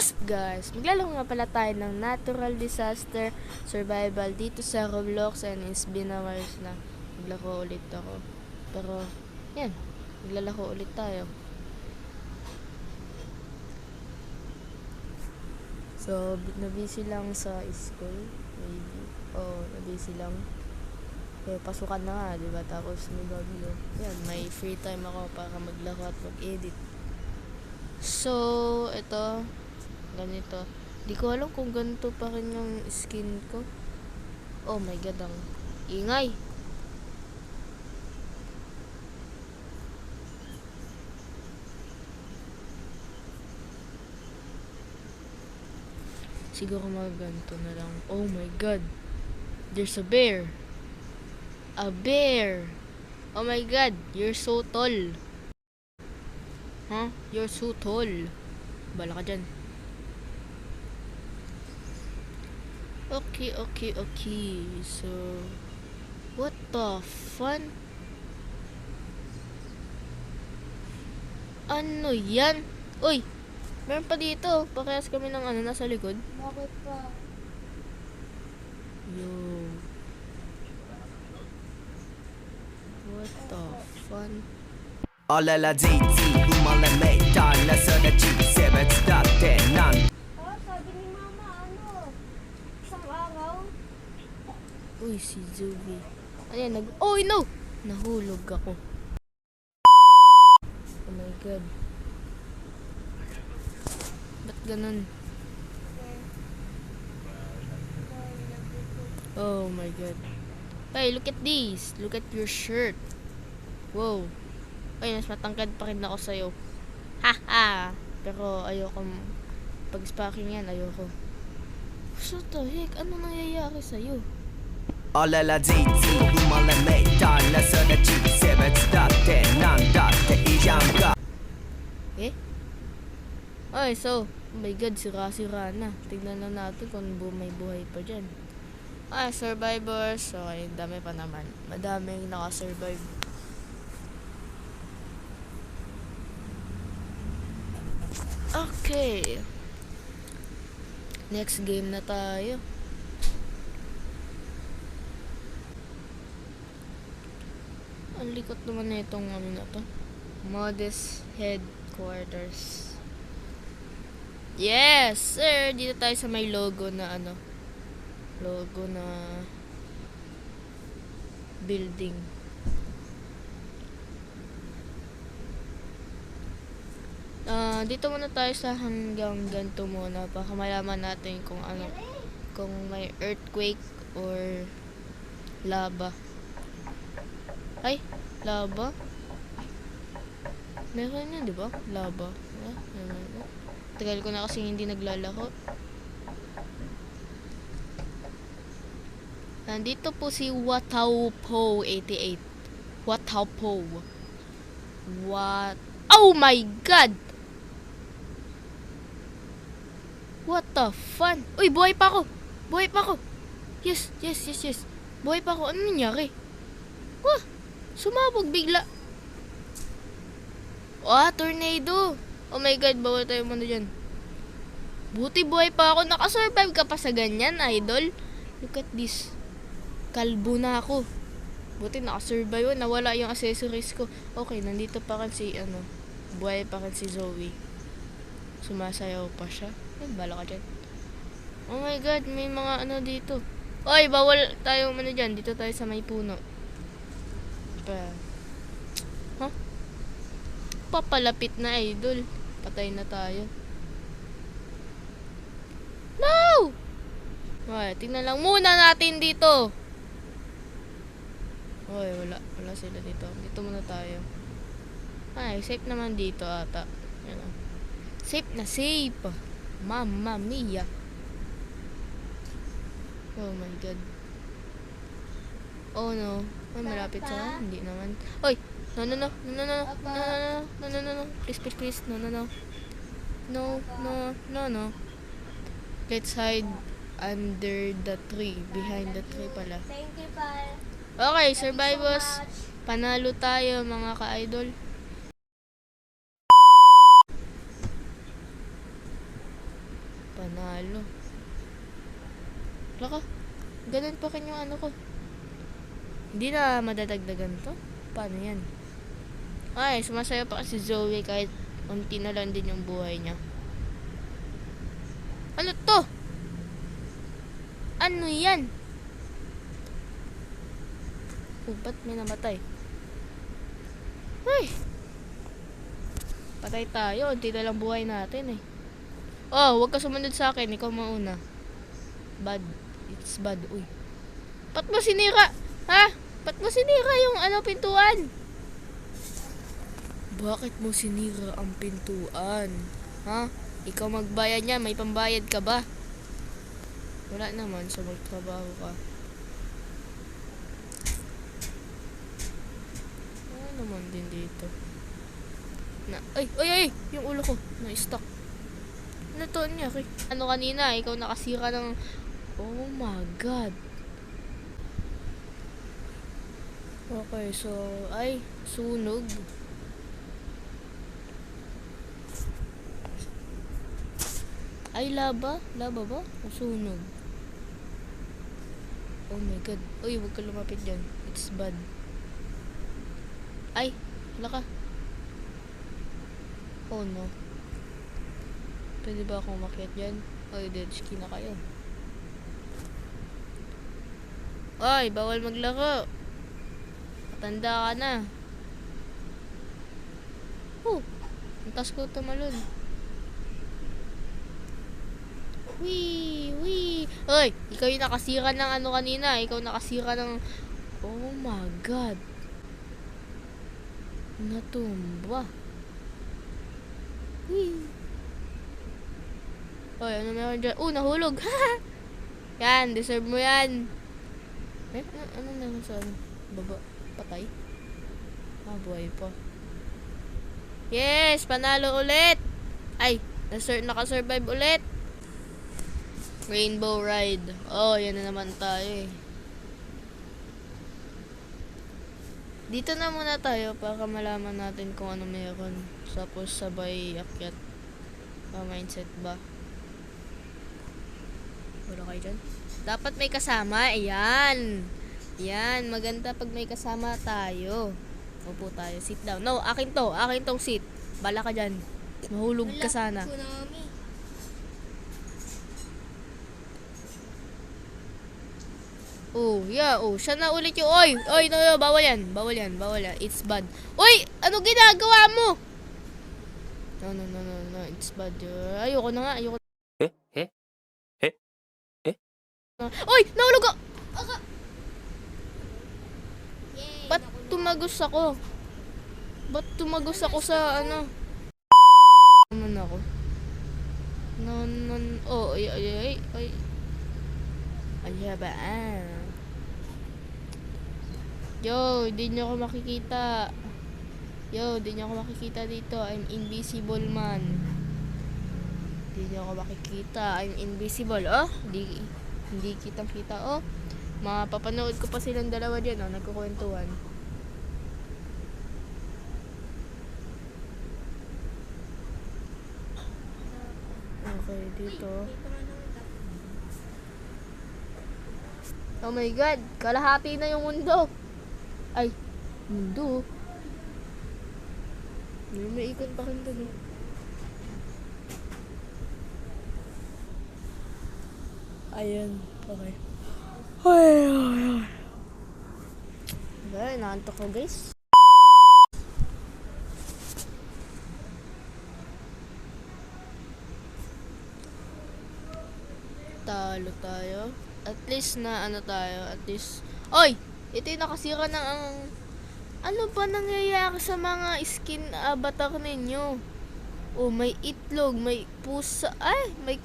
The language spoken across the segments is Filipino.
What's up guys? Maglalaro nga pala tayo ng natural disaster survival dito sa Roblox, and it's been a while na maglaro ulit ako. Pero, yan, maglalaro ulit tayo. So, nabisi lang sa school, maybe. Nabisi lang. Kaya pasukan na nga, diba? Tapos may bagyo. Yan, may free time ako para maglaro at mag-edit. So, ito, ganito. Di ko alam kung ganito pa rin yung skin ko. Oh my god, ang ingay. Siguro ganito na lang. Oh my god. There's a bear. A bear. Oh my god, you're so tall. Huh? You're so tall. Bala ka dyan. Okay. So, what the fun? Ano yan? Uy! Meron pa dito. Pakayas kami ng nasa likod. Bakit pa? Yo. What the fun? Olala DT, umalame, nasa na G7 dati nan. Sabi ni Mama, isang araw? Uy, si Zoe. Ayan, oh no! Nahulog ako. Oh my god. Ba't ganun? Oh my god. Hey, look at this. Look at your shirt. Wow. Ay, mas matangkad pa rin ako sa'yo. Haha! Pero ayoko, pag-sparking yan, ayoko. So the heck? Ano nangyayari sa'yo? Olala DT, umalame, nasa na G7 dati nan dati iyang ka. Ay, so, oh my god, sira-sira na. Tignan na natin kung may buhay pa dyan. Ay, survivors. Okay, dami pa naman. Madaming nakasurvive. Okay. Next game na tayo. Ang likot naman na itong na to. Modest headquarters. Yes, sir. Dito tayo sa may logo na logo na building. Dito muna tayo sa hanggang ganito muna para malaman natin kung kung may earthquake or lava. Ay, lava? Meron yan, di ba? Lava. Tagal ko na kasi hindi naglalaro. Nandito po si Wataupo88. Wataupo. Oh my god! What the fun? Uy, buhay pa ako! Buhay pa ako! Yes. Buhay pa ako. Ano nangyari? Wah! Sumabog bigla. Tornado! Oh my god, bawal tayo muna dyan. Buti buhay pa ako. Nakasurvive ka pa sa ganyan, idol. Look at this. Kalbo na ako. Buti nakasurvive. Nawala yung accessories ko. Okay, nandito pa kan si buhay pa kan si Zoe. Sumasayaw pa siya. Ay, bala ka dyan. Oh my god, may mga dito. Oy, bawal tayo dyan. Dito tayo sa may puno. Huh? Papalapit na, idol. Patay na tayo. No! Okay, tingnan lang muna natin dito. Oy, wala sila dito. Dito muna tayo. Ay, safe naman dito ata. Yan. Safe na safe. Mamma mia. Oh my god. Oh no. Ay, malapit sa hindi naman. Oy, no. Please. No. Let's hide under the tree. Behind the tree pala. Thank you, Pal. Okay, survivors. Panalo tayo, mga ka-idol. Panalo. Laka, ganun pa rin yung ano ko. Hindi na madadagdagan to? Paano yan? Ay, sumasaya pa kasi Zoe kahit unti na lang din yung buhay niya. Ano to? Ano yan? Oh, ba't may namatay? Ay! Patay tayo. Unti na lang buhay natin eh. Oh, huwag ka sumunod sa akin. Ikaw mauna. Bad. It's bad. Uy. Ba't mo sinira? Ha? Ba't mo sinira yung pintuan? Bakit mo sinira ang pintuan? Ha? Ikaw magbayad niya. May pambayad ka ba? Wala naman. So magtrabaho ka. Ano naman din dito? Ay! Yung ulo ko. Na-stuck. Ano to niya? Ano kanina? Ikaw nakasira ng... Oh my God. Okay, so... Ay, sunog. Ay, laba? Laba ba? O sunog? Oh my God. Uy, huwag ka lumapit dyan. It's bad. Ay, wala ka. Oh no. Pwede ba akong umakyat dyan? Oy, dead ski na kayo. Oy, bawal maglaro. Matanda ka na. Oh, ang taas ko tumalon. Wee! Oy, ikaw yung nakasira ng kanina. Ikaw nakasira ng... Oh my God. Natumba. Wee! Oy, ano meron dyan? Nahulog! Yan, deserve mo yan. Ano naman sa baba? Patay? Buhay pa. Yes! Panalo ulit! Ay, nakasurvive ulit. Rainbow Ride. Oh, yan na naman tayo eh. Dito na muna tayo para malaman natin kung ano meron. Tapos sabay akyat. Mindset ba? Wala kayo dyan? Dapat may kasama. Ayan. Yan. Maganda pag may kasama tayo. Upo tayo. Sit down. No, akin to. Akin tong seat. Bala ka dyan. Mahulog ka sana. Tsunami. Oh, yeah. Oh, siya na ulit yung... Oy, no, bawal yan. Bawal yan. It's bad. Oy, ano ginagawa mo? No. It's bad. Ayoko na nga. Oy, nahulog ko! Yay! Ba't tumagos ako? Ba't tumagos ako sa Naman ako. Oh, ay. Ay, ba? Yo, di nyo ako makikita. Dito. I'm invisible man. Di nyo ako makikita. I'm invisible. Oh, hindi kitang-kita. Oh, mapapanood ko pa silang dalawa dyan. Oh, nagkukwentuhan. Okay, dito. Oh my God, kalahati na yung mundo. Ay, mundo. May ikot pa rin doon. Ayan, okay. Ay. Diba, naantok ko guys. Talo tayo. At least na tayo. At least... Oy! Ito yung nakasira ng ano ba nangyayari sa mga skin avatar ninyo? Oh, may itlog, may pusa. Ay, may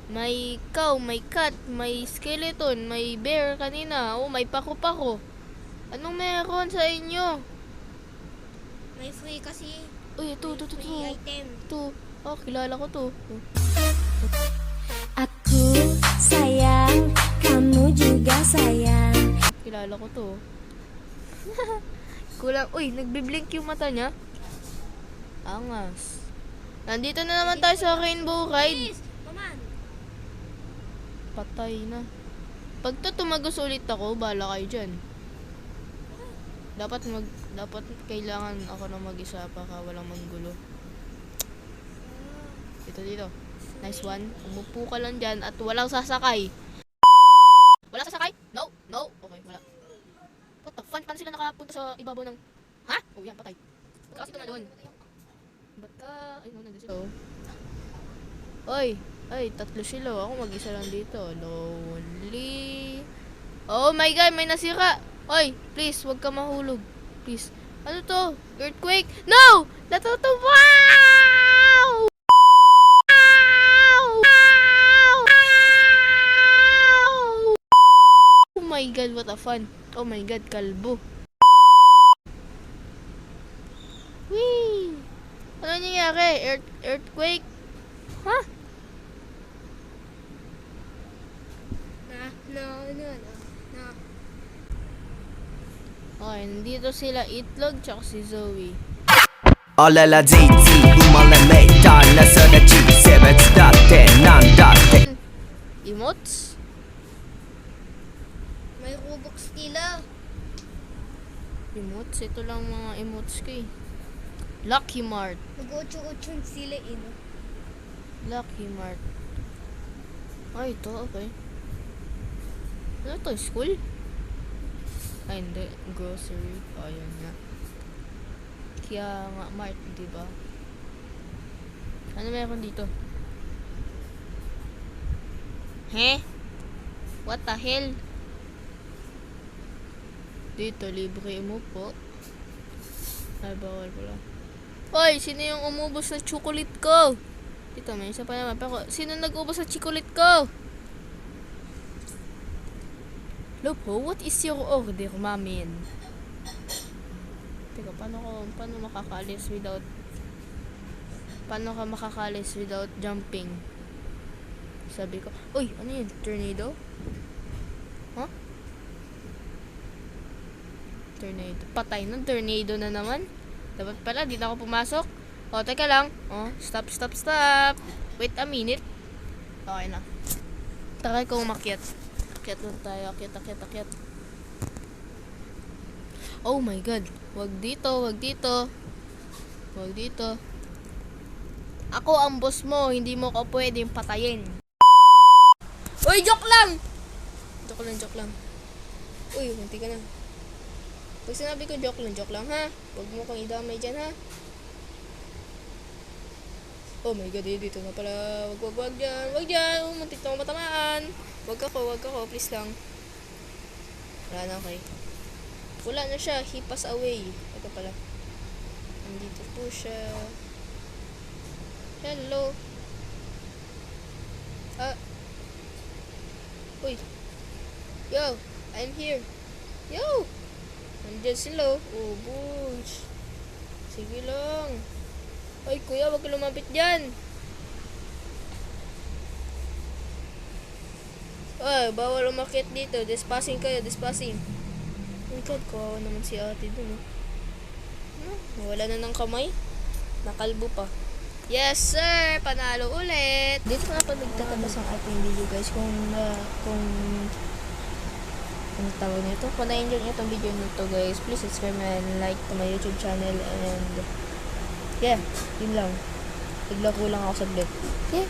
may cow, may cat, may skeleton, may bear kanina. Oh, may pako-pako. Anong meron sa inyo? May free kasi. Uy, ito. Free item. Ito. Oh, kilala ko to. Aku sayang, kamu juga sayang. Kilala ko to. Kulang. Uy, nagbi-blink yung mata niya. Angas. Nandito na naman tayo sa Rainbow Ride. Please, paman. Patay na. Pag to tumagos ulit ako, bahala kayo dyan. Dapat kailangan ako na mag-isa para walang manggulo. Dito. Nice one. Umupo ka lang dyan at walang sasakay. Wala sasakay? No. Okay, wala. What the fun? Paano sila nakapunta sa ibabaw ng... Ha? Oh, yan, patay. Ba't kasi ito na doon? Ba't ka... Ay, no, nandun sila. Ay, tatlo sila. Ako mag-isa lang dito. Lonely. Oh my God, may nasira. Oy, please, wag ka mahulog. Please. Ano to? Earthquake? No! Natuto. Wow! Oh my God, what a fun. Oh my God, kalbo. Whee! Ano nangyayari? Earthquake? Ha? No. Okay, nandito sila Itlog tsaka si Zoe. Oh la la G G 우말레 메달라 서다지 세베츠다테 난다테 Emotes? May Robux nila. Emotes? Ito lang mga emotes ko eh. Lucky Mart. Nag-8-8 sila Lucky Mart. Ay, ito, okay. Ano to? School? Ay, hindi. Grocery. Oh, yan nga. Kaya nga, Mart, diba? Ano meron dito? What the hell? Dito, libre mo po. Ay, bawal pala. Hoy, sino yung umubos sa chocolate ko? Dito, may isa pa naman. Pero, sino nag-ubos sa chocolate ko? Lopo, what is your order, mamin? Teka, paano makakalis without... Paano ka makakalis without jumping? Sabi ko, uy, ano yun? Tornado? Huh? Tornado. Patay na, tornado na naman. Dapat pala, dito ako pumasok. O, teka lang. O, stop. Wait a minute. Okay na. Takay kong makyat. Akyat lang tayo. Akyat. Oh my God. Wag dito. Ako ang boss mo. Hindi mo ko pwedeng patayin. Uy, joke lang. Joke lang. Uy, munti ka na. Pag sinabi ko joke lang, ha? Huwag mo kang idamay dyan, ha? Oh my God, dito na pala. Wag dyan. Muntik na ako matamaan. Wag ako, please lang. Wala na, okay. Wala na siya, he passed away. Ito pala. Nandito po siya. Hello. Uy. Yo, I'm here. Yo. Nandiyan sila. Oh, bunch. Sige lang. Ay, kuya, wag ka lumapit dyan. Ay, bawal umakyat dito. Despassing kayo. Oh my God, kawawa naman si ate dun. Wala na ng kamay. Nakalbo pa. Yes, sir! Panalo ulit! Dito na pa nagtatabas ang ating video, guys. Kung ano tawag nito. Kung na-enjoy nyo itong video nito, guys, please subscribe and like to my YouTube channel. And yeah, yun lang. Naglaro lang ako saglit. Yeah.